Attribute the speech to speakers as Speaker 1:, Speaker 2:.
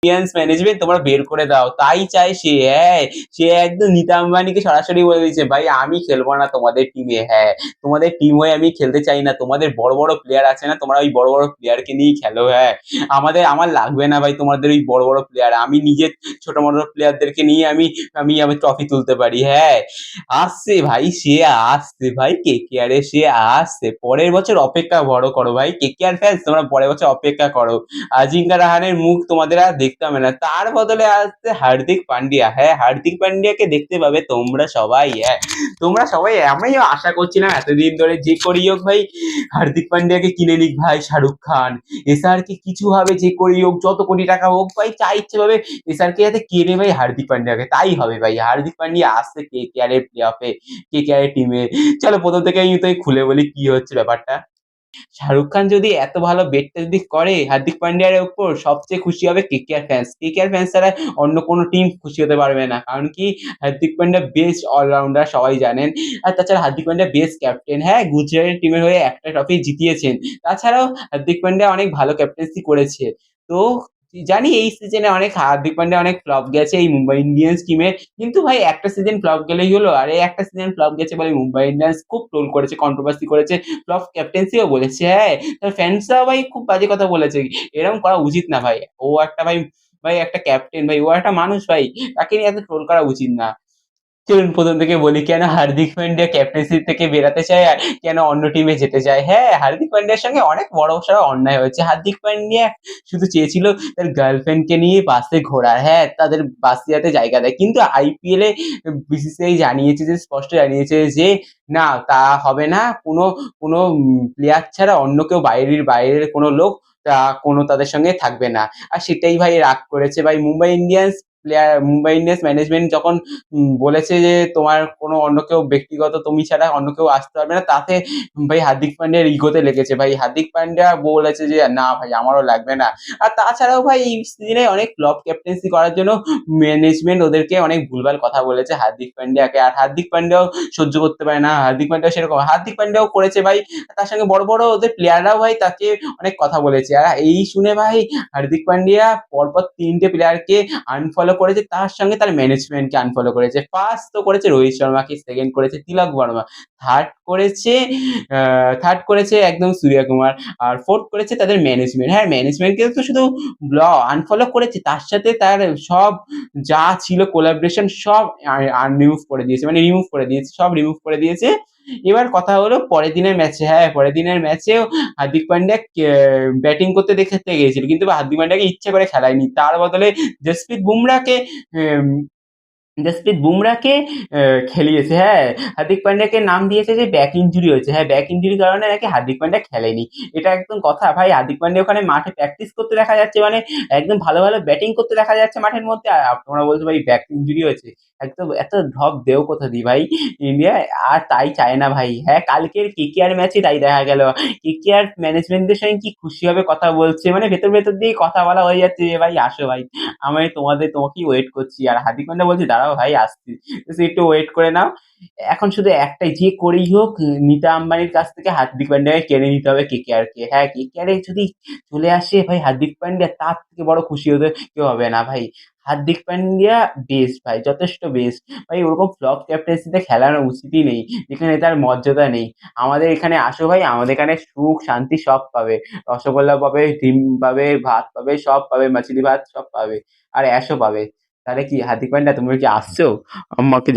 Speaker 1: Indians management তোমরা বের করে দাও, তাই চায় সে। হ্যাঁ, সে একদম নীতা আম্বানিকে সরাসরি বলে দিয়েছে, ভাই আমি খেলবো না তোমাদের টিমে। হ্যাঁ, তোমাদের টিম হয়ে আমি খেলতে চাই না, তোমাদের বড় বড় প্লেয়ার আছে না, তোমরা ওই বড় বড় প্লেয়ারকে নিয়েই খেলো। হ্যাঁ, আমার লাগবে না ভাই তোমাদের ওই বড় বড় প্লেয়ার, আমি নিজের ছোট মোটো প্লেয়ারদেরকে নিয়ে আমি আমি আমি ট্রফি তুলতে পারি। হ্যাঁ, আসছে ভাই, সে আসছে ভাই, KKR এ সে আসছে। পরের বছর অপেক্ষা বড় করো ভাই, KKR ফ্যান্স তোমরা পরের বছর অপেক্ষা করো। আজিঙ্কা রাহানের মুখ তোমাদের আর দেখতে হবে না, তার বদলে আসছে হার্দিক পান্ডিয়া। হ্যাঁ, হার্দিক পান্ডিয়াকে দেখতে পাবে তোমরা সবাই। হ্যাঁ, তোমরা সবাই, আমিও আশা করছিলাম এতদিন ধরে যে করেই হোক ভাই হার্দিক পান্ডিয়াকে কিনে নিক ভাই শাহরুখ খান। এসআরকে কিছু হবে, যে করেই হোক, যত কোটি টাকা হোক ভাই, যা ইচ্ছে ভাবে এসআরকে যাতে কেনে ভাই হার্দিক পান্ডিয়াকে, তাই হবে ভাই। হার্দিক পান্ডিয়া আসছে KKR এর প্লে অফে, KKR এর টিমে। চলো প্রথম থেকে আমি তো খুলে বলি কি হচ্ছে ব্যাপারটা। শাহরুখ খান যদি এত ভালো বেটটা যদি করে হার্দিক পান্ডিয়ার উপর, সবচেয়ে খুশি হবে KKR ফ্যান্স। KKR ফ্যান্স ছাড়া অন্য কোনো টিম খুশি হতে পারবে না, কারণ কি হার্দিক পান্ডিয়া বেস্ট অলরাউন্ডার সবাই জানেন। আর তাছাড়া হার্দিক পান্ডিয়া বেস্ট ক্যাপ্টেন। হ্যাঁ, গুজরাটের টিমের হয়ে একটা ট্রফি জিতিয়েছেন। তাছাড়াও হার্দিক পান্ডিয়া অনেক ভালো ক্যাপ্টেন্সি করেছে। তো জানি এই সিজনে অনেক হার্দিক পান্ডিয়া অনেক ফ্লপ গেছে এই মুম্বাই ইন্ডিয়ান্স টিমে, কিন্তু ভাই একটা সিজন ফ্লপ গেলেই হলো। আর এই একটা সিজন ফ্লপ গেছে বলে মুম্বাই ইন্ডিয়ান্স খুব ট্রোল করেছে, কন্ট্রোভার্সি করেছে, ফ্লপ ক্যাপ্টেন্সিও বলেছে। হ্যাঁ, তার ফ্যান্সরাও ভাই খুব বাজে কথা বলেছে, এরকম করা উচিত না ভাই। ও একটা ভাই, ভাই একটা ক্যাপ্টেন ভাই, ও একটা মানুষ ভাই, তাকে নিয়ে এত ট্রোল করা উচিত না। চলুন প্রথম থেকে বলি কেন হার্দিক পান্ডিয়া ক্যাপ্টেন্সি থেকে বেরাতে চায় আর কেন অন্য টিমে যেতে চায়। হ্যাঁ, হার্দিক পান্ডিয়ার সঙ্গে অনেক বড় সড়ো অন্যায় হয়েছে। হার্দিক পান্ডিয়া শুধু চেয়েছিল তার গার্লফ্রেন্ডকে নিয়ে বাসে ঘোরার। হ্যাঁ, তাদের বাসে যাতে জায়গা দেয়, কিন্তু IPL এ BCCI জানিয়েছে, যে স্পষ্ট জানিয়েছে যে না, তা হবে না। কোনো কোনো প্লেয়ার ছাড়া অন্য কেউ, বাইরের বাইরের কোনো লোক কোনো তাদের সঙ্গে থাকবে না। আর সেটাই ভাই রাগ করেছে ভাই মুম্বাই ইন্ডিয়ান্স ম্যানেজমেন্ট যখন বলেছে যে তোমার কোনো অন্য কেউ ব্যক্তিগত, তুমি ছাড়া অন্য কেউ আসতে পারবে না, তাতে ভাই হার্দিক পান্ডিয়ার ইগোতে লেগেছে ভাই। হার্দিক পান্ডিয়া বলেছে যে না ভাই, আমারও লাগবে না। আর তাছাড়াও ভাই এই সিজনে অনেক ফ্লপ ক্যাপ্টেন্সি করার জন্য ম্যানেজমেন্ট ওদেরকে অনেক ভুলভাল কথা বলেছে হার্দিক পান্ডিয়াকে, আর হার্দিক পান্ডিয়াও সহ্য করতে পারে না। হার্দিক পান্ডিয়া সেরকম, হার্দিক পান্ডিয়াও করেছে ভাই। তার সঙ্গে বড় বড় ওদের প্লেয়াররাও ভাই তাকে অনেক কথা বলেছে। আর এই শুনে ভাই হার্দিক পান্ডিয়া পরপর 3টে প্লেয়ারকে আনফলো করেছে, তার সঙ্গে তার ম্যানেজমেন্টকে আনফলো করেছে। ফার্স্ট তো করেছে রোহিত শর্মাকে, সেকেন্ড করেছে তিলক বর্মা, থার্ড করেছে থার্ড করেছে একদম সূর্যকুমার, আর ফোর্থ করেছে তাদের ম্যানেজমেন্ট। হ্যাঁ, ম্যানেজমেন্টকে তো শুধু আনফলো করেছে, তার সাথে তার সব যা ছিল কোলাবরেশন সব রিমুভ করে দিয়েছে, মানে রিমুভ করে দিয়েছে, সব রিমুভ করে দিয়েছে। এবার কথা হলো পরের দিনের ম্যাচে। হ্যাঁ, পরের দিনের ম্যাচেও হার্দিক পান্ডিয়া ব্যাটিং করতে দেখতে গিয়েছিল, কিন্তু হার্দিক পান্ডিয়াকে ইচ্ছে করে খেলায়নি, তার বদলে জসপ্রীত বুমরাকে আম, জসপ্রীত বুমরাকে খেলিয়েছে। হ্যাঁ, হার্দিক পান্ডিয়াকে নাম দিয়েছে যে ব্যাক ইঞ্জুরি হয়েছে। হ্যাঁ, ব্যাক ইঞ্জুরির কারণে নাকি হার্দিক পান্ডিয়া খেলেনি। এটা একদম কথা ভাই, হার্দিক পান্ডিয়া ওখানে মাঠে প্র্যাকটিস করতে দেখা যাচ্ছে, মানে একদম ভালো ভালো ব্যাটিং করতে দেখা যাচ্ছে মাঠের মধ্যে, আর তোমরা বলছো ভাই ব্যাক ইঞ্জুরি হয়েছে। একদম এত ঢপ দেও কোথা দি ভাই ইন্ডিয়া, আর তাই চায় না ভাই। হ্যাঁ, কালকের KKR ম্যাচে তাই দেখা গেল, KKR ম্যানেজমেন্টদের সঙ্গে কি খুশি হবে কথা বলছে, মানে ভেতর ভেতর দিয়ে কথা বলা হয়ে যাচ্ছে যে ভাই আসো ভাই, আমি তোমাকেই ওয়েট করছি। আর হার্দিক পান্ডিয়া বলছে দাঁড়াও ভাই আসছি, তো একটু ওয়েট করে নাও। এখন শুধু একটাই, যে করেই হোক নীতা আম্বানির কাছ থেকে হার্দিক পান্ডিয়াকে কেড়ে নিতে হবে KKR কে। হ্যাঁ, KKR এ যদি চলে আসে ভাই হার্দিক পান্ডিয়া, তার থেকে বড় খুশি হতে কেউ হবে না ভাই। হার্দিক পান্ডিয়া বেস্ট ভাই, যথেষ্ট বেস্ট ভাই। ওরকম ফ্লপ ক্যাপ্টেন্সিতে খেলার উচিতই নেই, যেখানে তার মর্যাদা নেই। আমাদের এখানে আসো ভাই, আমাদের এখানে সুখ শান্তি সব পাবে। রসগোল্লা পাবে, ডিম পাবে, ভাত পাবে, সব পাবে, মাছলি ভাত সব পাবে, আর অ্যাশও পাবে। তাহলে কি হার্দিক পান্ডিয়া তুমি কি আসছো আমাকে